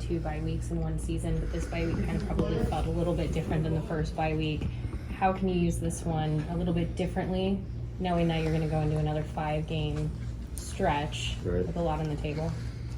2 bye weeks in one season, but this bye week kind of probably felt a little bit different than the first bye week. How can you use this one a little bit differently, knowing that you're going to go into another 5-game stretch with a lot on the table?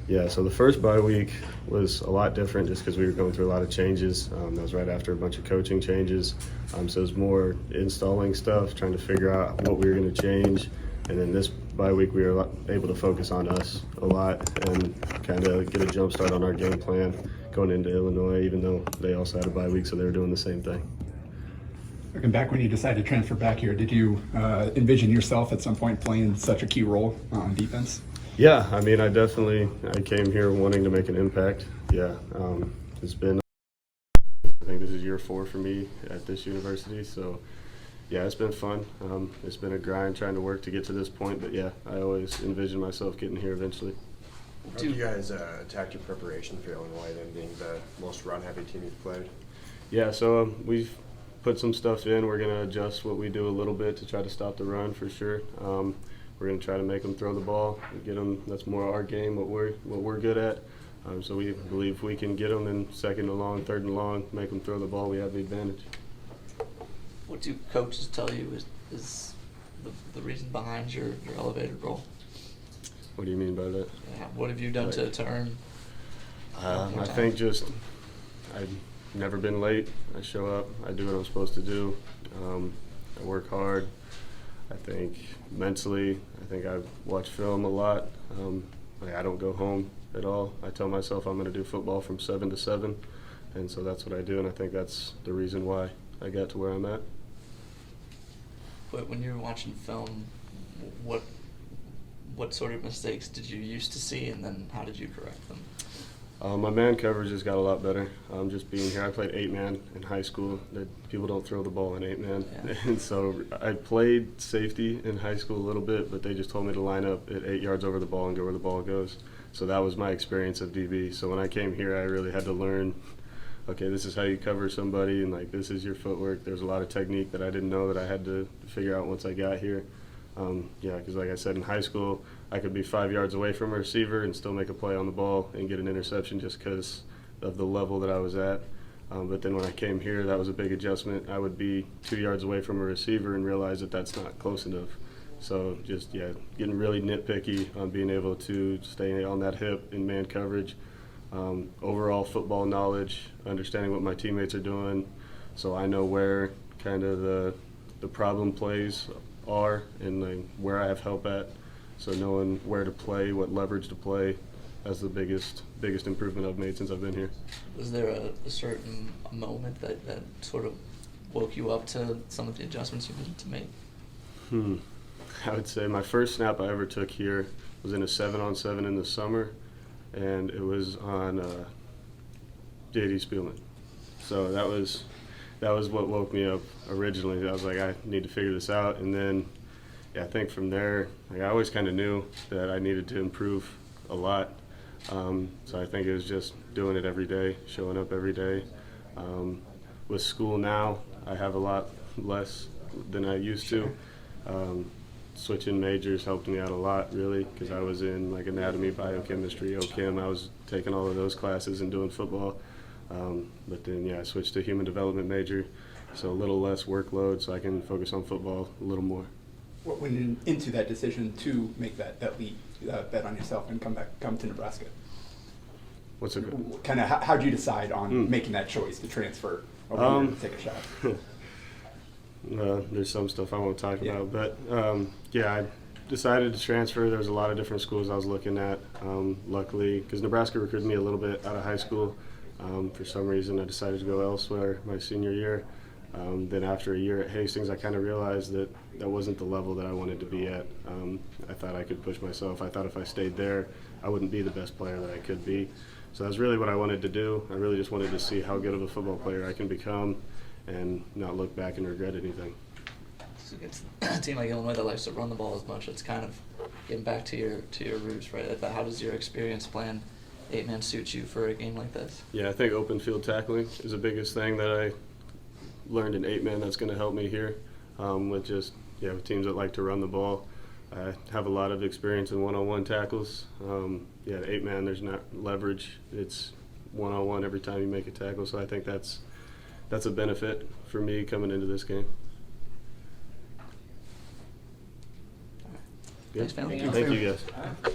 Yeah, so the first bye week was a lot different just because we were going through a lot of changes. That was right after a bunch of coaching changes. So it was more installing stuff, trying to figure out what we were going to change. And then this bye week, we were able to focus on us a lot and kind of get a jump start on our game plan going into Illinois, even though they also had a bye week, so they were doing the same thing. Looking back when you decided to transfer back here, did you envision yourself at some point playing such a key role on defense? Yeah, I mean, I came here wanting to make an impact. Yeah, it's been, I think this is year 4 for me at this university, so yeah, it's been fun. It's been a grind trying to work to get to this point, but yeah, I always envisioned myself getting here eventually. How do you guys attack your preparation for Illinois, then being the most run-heavy team you've played? Yeah, so we've put some stuff in. We're going to adjust what we do a little bit to try to stop the run for sure. We're going to try to make them throw the ball, get them. That's more our game, what we're good at. So we believe we can get them in 2nd and long, 3rd and long, make them throw the ball. We have the advantage. What do coaches tell you is the reason behind your elevated role? What do you mean by that? Yeah, what have you done to earn? I think just I've never been late. I show up. I do what I'm supposed to do. I work hard. I think mentally, I think I watch film a lot. I don't go home at all. I tell myself I'm going to do football from 7 to 7, and so that's what I do, and I think that's the reason why I got to where I'm at. But when you're watching film, what sort of mistakes did you used to see, and then how did you correct them? My man coverage has got a lot better. Just being here, I played 8-man in high school. People don't throw the ball in 8-man. Yeah. And so I played safety in high school a little bit, but they just told me to line up at 8 yards over the ball and go where the ball goes. So that was my experience of DB. So when I came here, I really had to learn, okay, this is how you cover somebody, and like this is your footwork. There's a lot of technique that I didn't know that I had to figure out once I got here. Yeah, because like I said, in high school, I could be 5 yards away from a receiver and still make a play on the ball and get an interception just because of the level that I was at. But then when I came here, that was a big adjustment. I would be 2 yards away from a receiver and realize that that's not close enough. So just, yeah, getting really nitpicky on being able to stay on that hip in man coverage. Overall football knowledge, understanding what my teammates are doing, so I know where kind of the problem plays are and like where I have help at. So knowing where to play, what leverage to play, that's the biggest improvement I've made since I've been here. Was there a certain moment that sort of woke you up to some of the adjustments you needed to make? I would say my first snap I ever took here was in a 7-on-7 in the summer, and it was on J.D. Spielman. So that was what woke me up originally. I was like, I need to figure this out. And then, yeah, I think from there, like, I always kind of knew that I needed to improve a lot. So I think it was just doing it every day, showing up every day. With school now, I have a lot less than I used to. Switching majors helped me out a lot, really, because I was in like anatomy, biochemistry, OChem. I was taking all of those classes and doing football. But then, yeah, I switched to human development major, so a little less workload so I can focus on football a little more. What went into that decision to make that leap, bet on yourself and come to Nebraska? What's it? Kind of how did you decide on making that choice to transfer over here and take a shot? There's some stuff I won't talk about, but yeah, I decided to transfer. There was a lot of different schools I was looking at. Luckily, because Nebraska recruited me a little bit out of high school. For some reason, I decided to go elsewhere my senior year. Then after a year at Hastings, I kind of realized that that wasn't the level that I wanted to be at. I thought I could push myself. I thought if I stayed there, I wouldn't be the best player that I could be. So that's really what I wanted to do. I really just wanted to see how good of a football player I can become and not look back and regret anything. So against a team like Illinois that likes to run the ball as much, it's kind of getting back to your roots, right? How does your experience playing 8-man suit you for a game like this? Yeah, I think open field tackling is the biggest thing that I learned in 8-man that's going to help me here with just, yeah, with teams that like to run the ball. I have a lot of experience in one-on-one tackles. Yeah, 8-man, there's not leverage. It's one-on-one every time you make a tackle. So I think that's a benefit for me coming into this game. Thanks, Phalen. Thank you, guys.